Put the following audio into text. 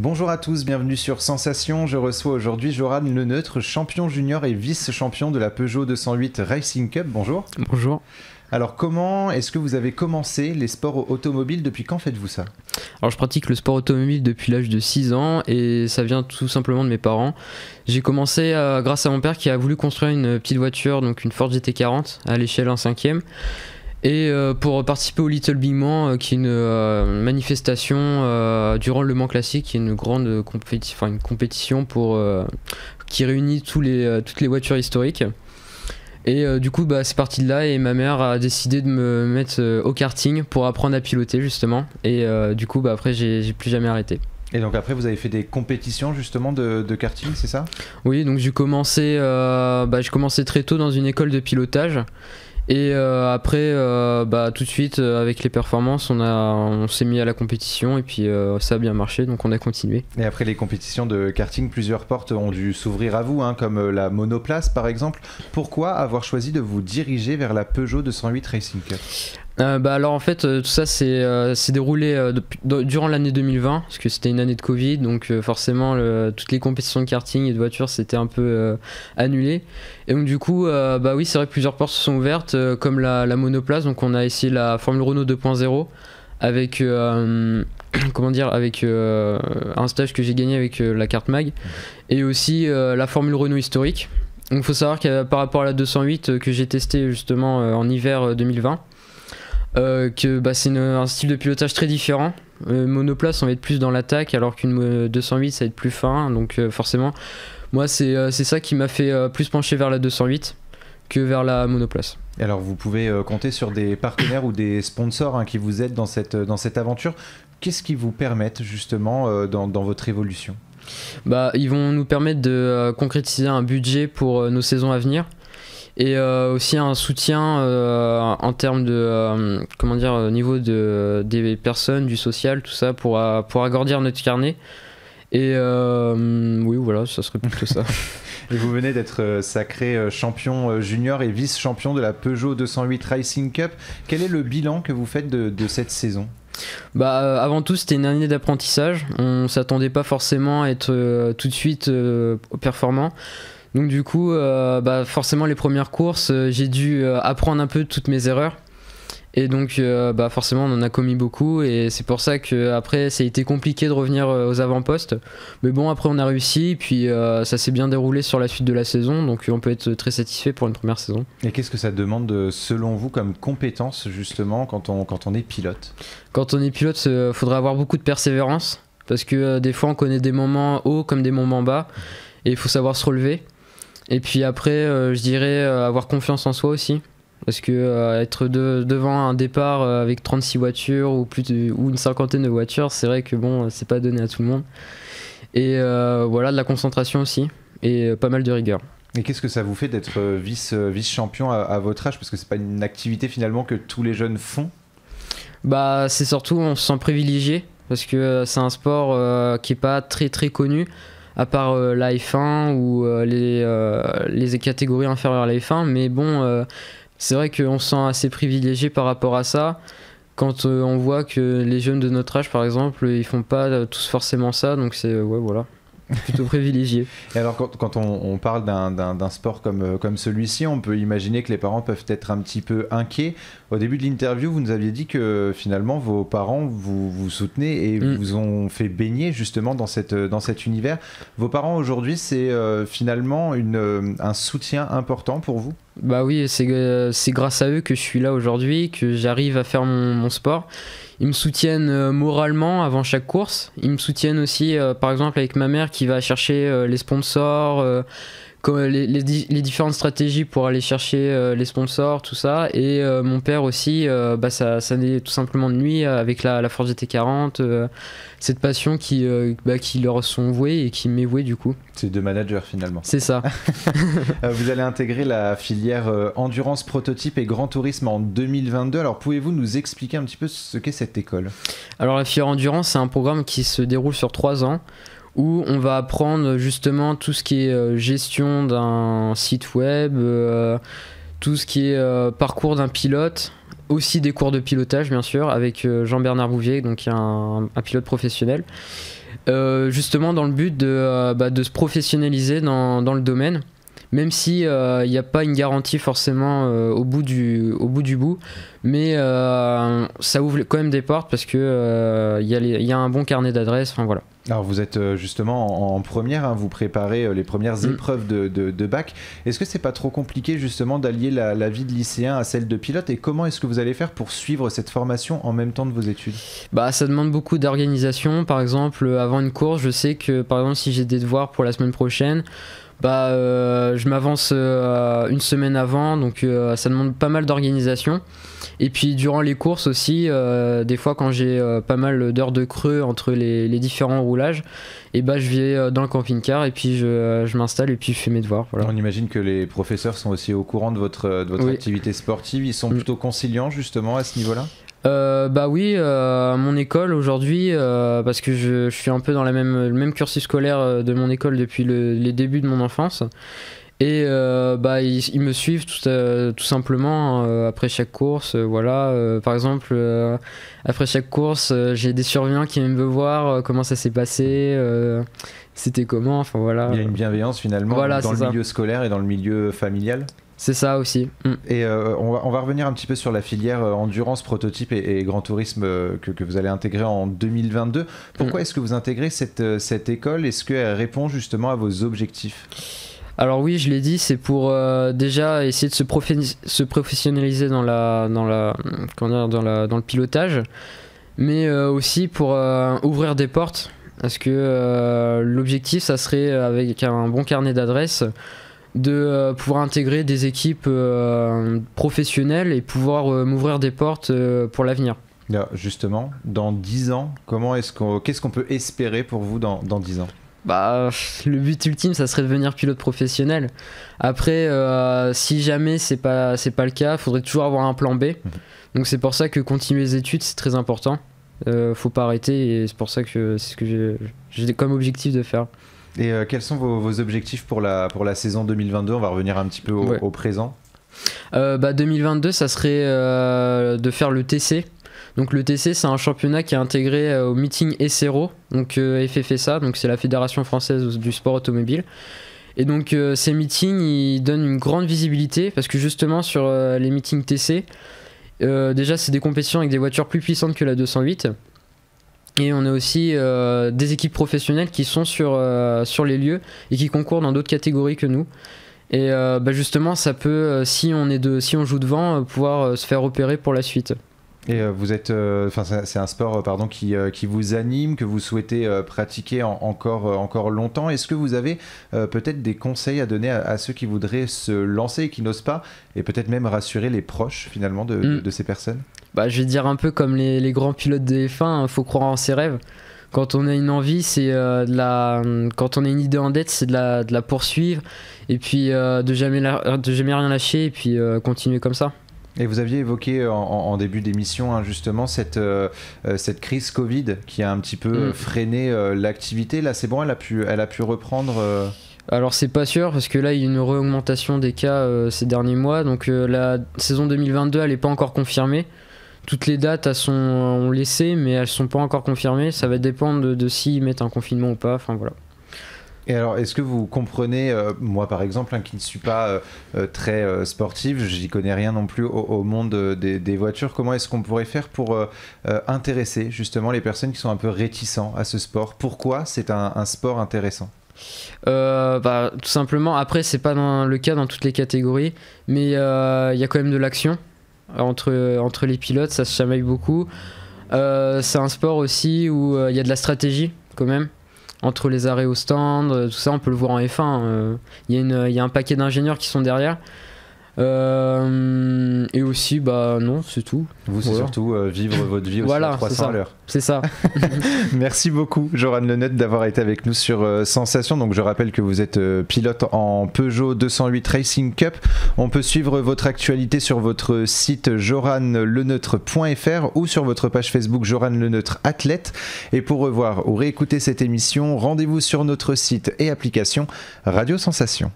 Bonjour à tous, bienvenue sur Sensation. Je reçois aujourd'hui Joran Leneutre, champion junior et vice-champion de la Peugeot 208 Racing Cup. Bonjour. Bonjour. Alors comment est-ce que vous avez commencé les sports automobiles? Depuis quand faites-vous ça? Alors je pratique le sport automobile depuis l'âge de 6 ans et ça vient tout simplement de mes parents. J'ai commencé grâce à mon père qui a voulu construire une petite voiture, donc une Ford GT40 à l'échelle 1/5. Et pour participer au Little Big Mans, qui est une manifestation durant le Mans Classique, qui est une grande compétition qui réunit toutes les voitures historiques. Et du coup c'est parti de là et ma mère a décidé de me mettre au karting pour apprendre à piloter justement. Et du coup après j'ai plus jamais arrêté. Et donc après vous avez fait des compétitions justement de karting, c'est ça? Oui, donc j'ai commencé très tôt dans une école de pilotage. Et après, tout de suite, avec les performances, on s'est mis à la compétition et puis ça a bien marché, donc on a continué. Et après les compétitions de karting, plusieurs portes ont dû s'ouvrir à vous, comme la monoplace par exemple. Pourquoi avoir choisi de vous diriger vers la Peugeot 208 Racing Cup? Alors en fait tout ça s'est déroulé durant l'année 2020 parce que c'était une année de Covid, donc forcément toutes les compétitions de karting et de voitures c'était un peu annulé, et donc du coup oui c'est vrai que plusieurs portes se sont ouvertes comme la monoplace, donc on a essayé la Formule Renault 2.0 avec un stage que j'ai gagné avec la carte mag, et aussi la Formule Renault historique. Donc il faut savoir que par rapport à la 208 que j'ai testé justement en hiver 2020, c'est un style de pilotage très différent. Monoplace on va être plus dans l'attaque alors qu'une 208 ça va être plus fin, donc forcément moi c'est ça qui m'a fait plus pencher vers la 208 que vers la monoplace. Et alors vous pouvez compter sur des partenaires ou des sponsors qui vous aident dans cette aventure. Qu'est-ce qui vous permettent justement dans votre évolution? Ils vont nous permettre de concrétiser un budget pour nos saisons à venir. Et aussi un soutien en termes de au niveau des personnes, du social, tout ça pour agrandir notre carnet. Et oui voilà, ça serait plutôt ça. Et vous venez d'être sacré champion junior et vice-champion de la Peugeot 208 Racing Cup. Quel est le bilan que vous faites de cette saison? Avant tout c'était une année d'apprentissage. On s'attendait pas forcément à être tout de suite performant. Donc du coup, forcément les premières courses, j'ai dû apprendre un peu de toutes mes erreurs. Et donc forcément on en a commis beaucoup, et c'est pour ça qu'après ça a été compliqué de revenir aux avant-postes. Mais bon, après on a réussi, puis ça s'est bien déroulé sur la suite de la saison, donc on peut être très satisfait pour une première saison. Et qu'est-ce que ça demande selon vous comme compétence justement quand on est pilote? Quand on est pilote, il faudrait avoir beaucoup de persévérance, parce que des fois on connaît des moments hauts comme des moments bas, et il faut savoir se relever. Et puis après, je dirais avoir confiance en soi aussi. Parce que être devant un départ avec 36 voitures ou une cinquantaine de voitures, c'est vrai que c'est pas donné à tout le monde. Et de la concentration aussi, et pas mal de rigueur. Et qu'est-ce que ça vous fait d'être vice-champion à votre âge? Parce que c'est pas une activité finalement que tous les jeunes font. C'est surtout, on se sent privilégié, parce que c'est un sport qui est pas très très connu, à part la F1 ou les catégories inférieures à la F1, mais c'est vrai qu'on se sent assez privilégié par rapport à ça, quand on voit que les jeunes de notre âge par exemple ils font pas tous forcément ça, donc c'est plutôt privilégié. Et alors quand on parle d'un sport comme celui-ci, on peut imaginer que les parents peuvent être un petit peu inquiets. Au début de l'interview, vous nous aviez dit que finalement vos parents vous soutenaient et vous ont fait baigner justement dans cet univers. Vos parents aujourd'hui, c'est finalement un soutien important pour vous? Oui, c'est grâce à eux que je suis là aujourd'hui, que j'arrive à faire mon sport. Ils me soutiennent moralement avant chaque course. Ils me soutiennent aussi, par exemple, avec ma mère qui va chercher les sponsors, les différentes stratégies pour aller chercher les sponsors, tout ça. Et mon père aussi, ça naît tout simplement de lui avec la Ford GT40, cette passion qui leur sont vouées et qui m'est vouée du coup. C'est de manager finalement. C'est ça. Vous allez intégrer la filière Endurance Prototype et Grand Tourisme en 2022. Alors pouvez-vous nous expliquer un petit peu ce qu'est cette école? Alors la filière Endurance, c'est un programme qui se déroule sur 3 ans, où on va apprendre justement tout ce qui est gestion d'un site web, tout ce qui est parcours d'un pilote, aussi des cours de pilotage bien sûr avec Jean-Bernard Bouvier, donc un pilote professionnel. Justement dans le but de se professionnaliser dans le domaine, même si il n'y a pas une garantie forcément au bout du bout, mais ça ouvre quand même des portes parce que il y a un bon carnet d'adresses, enfin voilà. Alors vous êtes justement en première, hein, vous préparez les premières épreuves de bac. Est-ce que c'est pas trop compliqué justement d'allier la vie de lycéen à celle de pilote, et comment est-ce que vous allez faire pour suivre cette formation en même temps de vos études? Bah ça demande beaucoup d'organisation. Par exemple avant une course, je sais que par exemple si j'ai des devoirs pour la semaine prochaine, je m'avance une semaine avant, donc ça demande pas mal d'organisation. Et puis durant les courses aussi, des fois quand j'ai pas mal d'heures de creux entre les différents roulages, et je vais dans le camping-car et puis je m'installe et puis je fais mes devoirs. Voilà. On imagine que les professeurs sont aussi au courant de votre Oui. activité sportive, ils sont plutôt conciliants justement à ce niveau-là? Oui, à mon école aujourd'hui, parce que je suis un peu dans le même cursus scolaire de mon école depuis les débuts de mon enfance. Et ils me suivent tout simplement après chaque course. Par exemple, après chaque course, j'ai des surveillants qui viennent me voir, comment ça s'est passé, c'était comment, enfin voilà. Il y a une bienveillance finalement dans le milieu scolaire et dans le milieu familial. C'est ça aussi. Et on va revenir un petit peu sur la filière endurance, prototype et grand tourisme que vous allez intégrer en 2022. Pourquoi est-ce que vous intégrez cette école? Est-ce qu'elle répond justement à vos objectifs? Alors oui, je l'ai dit, c'est pour déjà essayer de se professionnaliser dans le pilotage, mais aussi pour ouvrir des portes, parce que l'objectif, ça serait avec un bon carnet d'adresses de pouvoir intégrer des équipes professionnelles et pouvoir m'ouvrir des portes pour l'avenir. Justement, dans 10 ans, qu'est-ce qu'on peut espérer pour vous dans 10 ans? Le but ultime, ça serait de devenir pilote professionnel. Après, si jamais c'est pas le cas, il faudrait toujours avoir un plan B. Donc c'est pour ça que continuer les études, c'est très important. Faut pas arrêter, et c'est pour ça que c'est ce que j'ai comme objectif de faire. Et quels sont vos objectifs pour la saison 2022? On va revenir un petit peu au présent. 2022, ça serait de faire le TC. Donc le TC, c'est un championnat qui est intégré au meeting ESERO, donc FFSA, donc c'est la Fédération Française du Sport Automobile. Et donc ces meetings, ils donnent une grande visibilité, parce que justement sur les meetings TC, déjà c'est des compétitions avec des voitures plus puissantes que la 208. Et on a aussi des équipes professionnelles qui sont sur les lieux et qui concourent dans d'autres catégories que nous. Et justement, ça peut, si on joue devant, pouvoir se faire repérer pour la suite. Et vous êtes, c'est un sport qui vous anime, que vous souhaitez pratiquer encore longtemps. Est-ce que vous avez peut-être des conseils à donner à ceux qui voudraient se lancer et qui n'osent pas, et peut-être même rassurer les proches finalement de ces personnes? Je vais dire un peu comme les grands pilotes de F1, faut croire en ses rêves. Quand on a une envie, quand on a une idée en tête, c'est de la poursuivre, et puis de jamais rien lâcher, et puis continuer comme ça. Et vous aviez évoqué en début d'émission justement cette crise Covid qui a un petit peu freiné l'activité. Là c'est bon, elle a pu reprendre Alors c'est pas sûr, parce que là il y a une réaugmentation des cas ces derniers mois, donc la saison 2022 elle est pas encore confirmée. Toutes les dates ont laissé, mais elles sont pas encore confirmées. Ça va dépendre de s'ils mettent un confinement ou pas, enfin voilà. Et alors, est-ce que vous comprenez, moi par exemple, qui ne suis pas très sportif, j'y connais rien non plus au monde des voitures, comment est-ce qu'on pourrait faire pour intéresser justement les personnes qui sont un peu réticents à ce sport? Pourquoi c'est un sport intéressant? Tout simplement, après c'est pas le cas dans toutes les catégories, mais il y a quand même de l'action entre les pilotes, ça se chamaille beaucoup. C'est un sport aussi où il y a de la stratégie quand même. Entre les arrêts au stand, tout ça, on peut le voir en F1. Il y a un paquet d'ingénieurs qui sont derrière. Et aussi, non, c'est tout. Vous, c'est surtout vivre votre vie aussi à 300 à l'heure. C'est ça. Merci beaucoup, Joran Leneutre, d'avoir été avec nous sur Sensation. Donc, je rappelle que vous êtes pilote en Peugeot 208 Racing Cup. On peut suivre votre actualité sur votre site joranleneutre.fr ou sur votre page Facebook Joran Leneutre Athlète. Et pour revoir ou réécouter cette émission, rendez-vous sur notre site et application Radio Sensation.